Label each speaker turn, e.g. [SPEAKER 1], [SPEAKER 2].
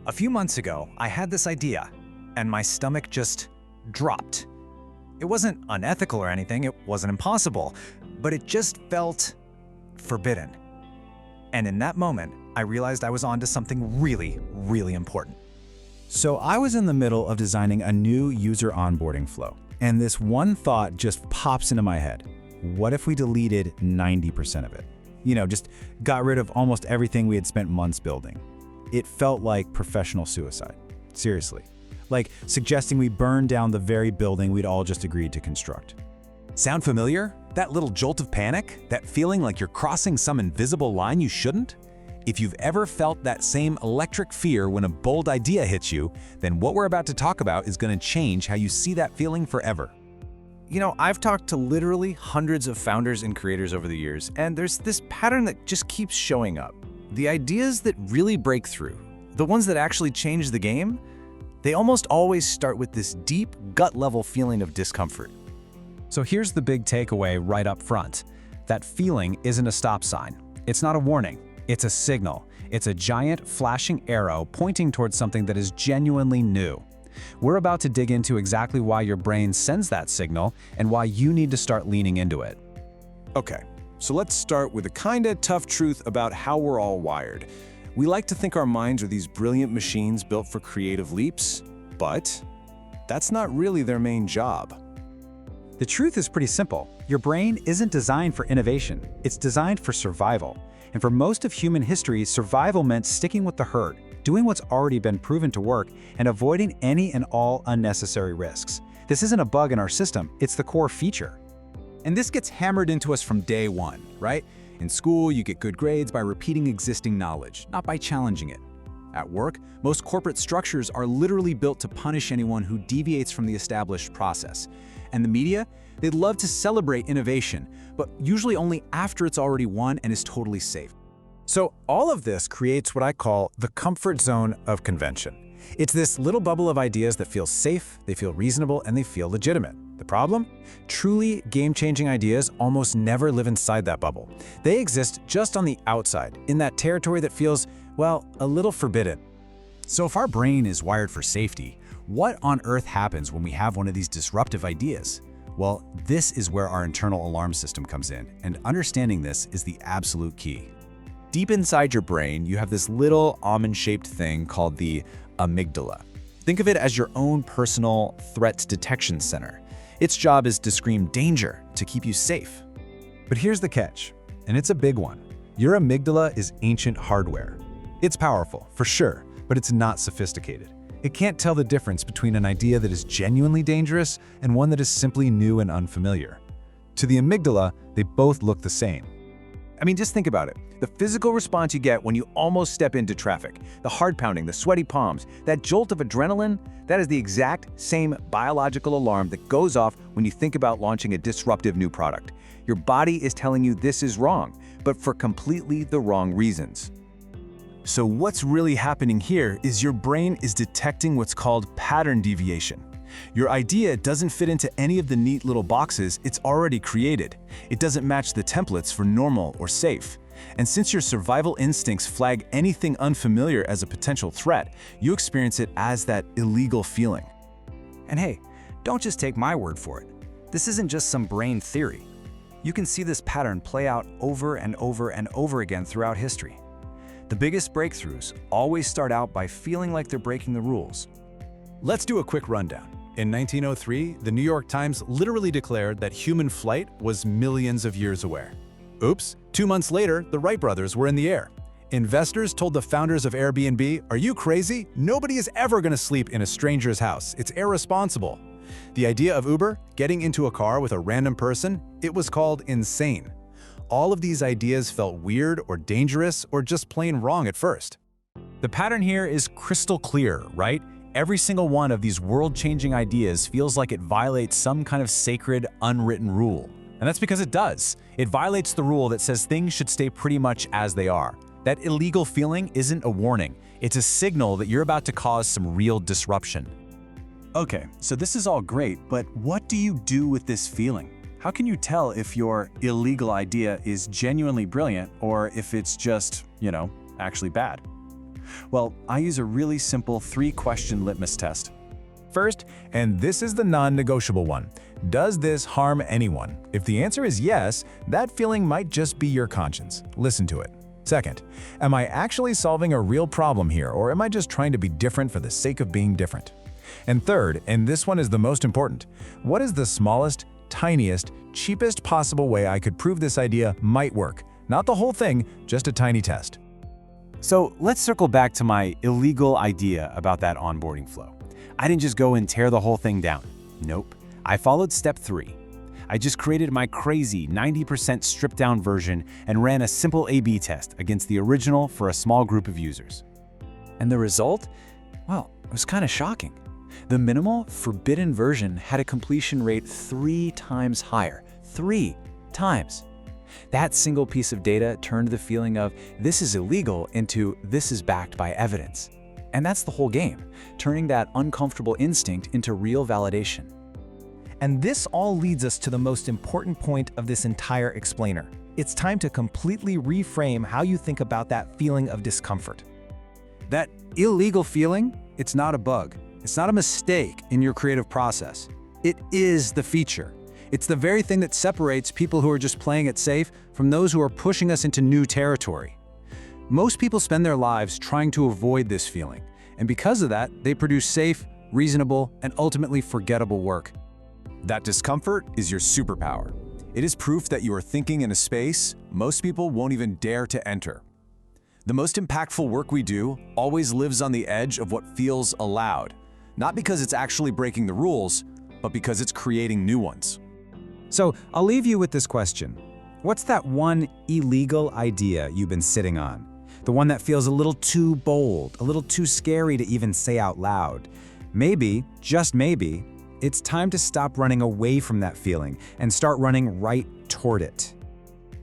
[SPEAKER 1] A few months ago, I had this idea, and my stomach just dropped. It wasn't unethical or anything, it wasn't impossible, but it just felt forbidden. And in that moment, I realized I was onto something really, really important.
[SPEAKER 2] So I was in the middle of designing a new user onboarding flow, and this one thought just pops into my head. What if we deleted 90% of it? Just got rid of almost everything we had spent months building. It felt like professional suicide. Seriously. Like suggesting we burn down the very building we'd all just agreed to construct.
[SPEAKER 3] Sound familiar? That little jolt of panic? That feeling like you're crossing some invisible line you shouldn't? If you've ever felt that same electric fear when a bold idea hits you, then what we're about to talk about is going to change how you see that feeling forever.
[SPEAKER 1] I've talked to literally hundreds of founders and creators over the years, and there's this pattern that just keeps showing up. The ideas that really break through, the ones that actually change the game, they almost always start with this deep, gut-level feeling of discomfort.
[SPEAKER 3] So here's the big takeaway right up front. That feeling isn't a stop sign. It's not a warning. It's a signal. It's a giant flashing arrow pointing towards something that is genuinely new. We're about to dig into exactly why your brain sends that signal and why you need to start leaning into it.
[SPEAKER 4] Okay, so let's start with a kinda tough truth about how we're all wired. We like to think our minds are these brilliant machines built for creative leaps, but that's not really their main job.
[SPEAKER 2] The truth is pretty simple. Your brain isn't designed for innovation. It's designed for survival. And for most of human history, survival meant sticking with the herd, doing what's already been proven to work, and avoiding any and all unnecessary risks. This isn't a bug in our system, it's the core feature.
[SPEAKER 3] And this gets hammered into us from day one, right? In school, you get good grades by repeating existing knowledge, not by challenging it. At work, most corporate structures are literally built to punish anyone who deviates from the established process. And the media, they'd love to celebrate innovation, but usually only after it's already won and is totally safe.
[SPEAKER 1] So all of this creates what I call the comfort zone of convention. It's this little bubble of ideas that feel safe, they feel reasonable, and they feel legitimate. The problem? Truly game-changing ideas almost never live inside that bubble. They exist just on the outside, in that territory that feels, well, a little forbidden.
[SPEAKER 3] So if our brain is wired for safety, what on earth happens when we have one of these disruptive ideas? Well, this is where our internal alarm system comes in, and understanding this is the absolute key.
[SPEAKER 5] Deep inside your brain, you have this little almond-shaped thing called the amygdala. Think of it as your own personal threat detection center. Its job is to scream danger to keep you safe.
[SPEAKER 3] But here's the catch, and it's a big one. Your amygdala is ancient hardware. It's powerful, for sure, but it's not sophisticated. It can't tell the difference between an idea that is genuinely dangerous and one that is simply new and unfamiliar. To the amygdala, they both look the same.
[SPEAKER 1] Just think about it. The physical response you get when you almost step into traffic, the heart pounding, the sweaty palms, that jolt of adrenaline, that is the exact same biological alarm that goes off when you think about launching a disruptive new product. Your body is telling you this is wrong, but for completely the wrong reasons.
[SPEAKER 4] So what's really happening here is your brain is detecting what's called pattern deviation. Your idea doesn't fit into any of the neat little boxes it's already created. It doesn't match the templates for normal or safe. And since your survival instincts flag anything unfamiliar as a potential threat, you experience it as that illegal feeling.
[SPEAKER 6] And hey, don't just take my word for it. This isn't just some brain theory. You can see this pattern play out over and over and over again throughout history. The biggest breakthroughs always start out by feeling like they're breaking the rules.
[SPEAKER 3] Let's do a quick rundown. In 1903, the New York Times literally declared that human flight was millions of years away. Oops, 2 months later, the Wright Brothers were in the air. Investors told the founders of Airbnb, "Are you crazy? Nobody is ever going to sleep in a stranger's house. It's irresponsible." The idea of Uber, getting into a car with a random person, it was called insane. All of these ideas felt weird or dangerous or just plain wrong at first. The pattern here is crystal clear, right? Every single one of these world-changing ideas feels like it violates some kind of sacred, unwritten rule. And that's because it does. It violates the rule that says things should stay pretty much as they are. That illegal feeling isn't a warning. It's a signal that you're about to cause some real disruption.
[SPEAKER 4] Okay, so this is all great, but what do you do with this feeling? How can you tell if your illegal idea is genuinely brilliant or if it's just, actually bad? Well, I use a really simple 3-question litmus test.
[SPEAKER 1] First, and this is the non-negotiable one, does this harm anyone? If the answer is yes, that feeling might just be your conscience. Listen to it. Second, am I actually solving a real problem here, or am I just trying to be different for the sake of being different? And third, and this one is the most important, what is the smallest, tiniest, cheapest possible way I could prove this idea might work? Not the whole thing, just a tiny test.
[SPEAKER 2] So let's circle back to my illegal idea about that onboarding flow. I didn't just go and tear the whole thing down. Nope. I followed step 3. I just created my crazy 90% stripped down version and ran a simple A/B test against the original for a small group of users.
[SPEAKER 6] And the result? Well, it was kind of shocking. The minimal, forbidden version had a completion rate 3 times higher. 3 times. That single piece of data turned the feeling of this is illegal into this is backed by evidence. And that's the whole game, turning that uncomfortable instinct into real validation.
[SPEAKER 7] And this all leads us to the most important point of this entire explainer. It's time to completely reframe how you think about that feeling of discomfort.
[SPEAKER 3] That illegal feeling, it's not a bug. It's not a mistake in your creative process. It is the feature. It's the very thing that separates people who are just playing it safe from those who are pushing us into new territory. Most people spend their lives trying to avoid this feeling, and because of that, they produce safe, reasonable, and ultimately forgettable work.
[SPEAKER 4] That discomfort is your superpower. It is proof that you are thinking in a space most people won't even dare to enter. The most impactful work we do always lives on the edge of what feels allowed, not because it's actually breaking the rules, but because it's creating new ones.
[SPEAKER 2] So I'll leave you with this question. What's that one illegal idea you've been sitting on? The one that feels a little too bold, a little too scary to even say out loud. Maybe, just maybe, it's time to stop running away from that feeling and start running right toward it.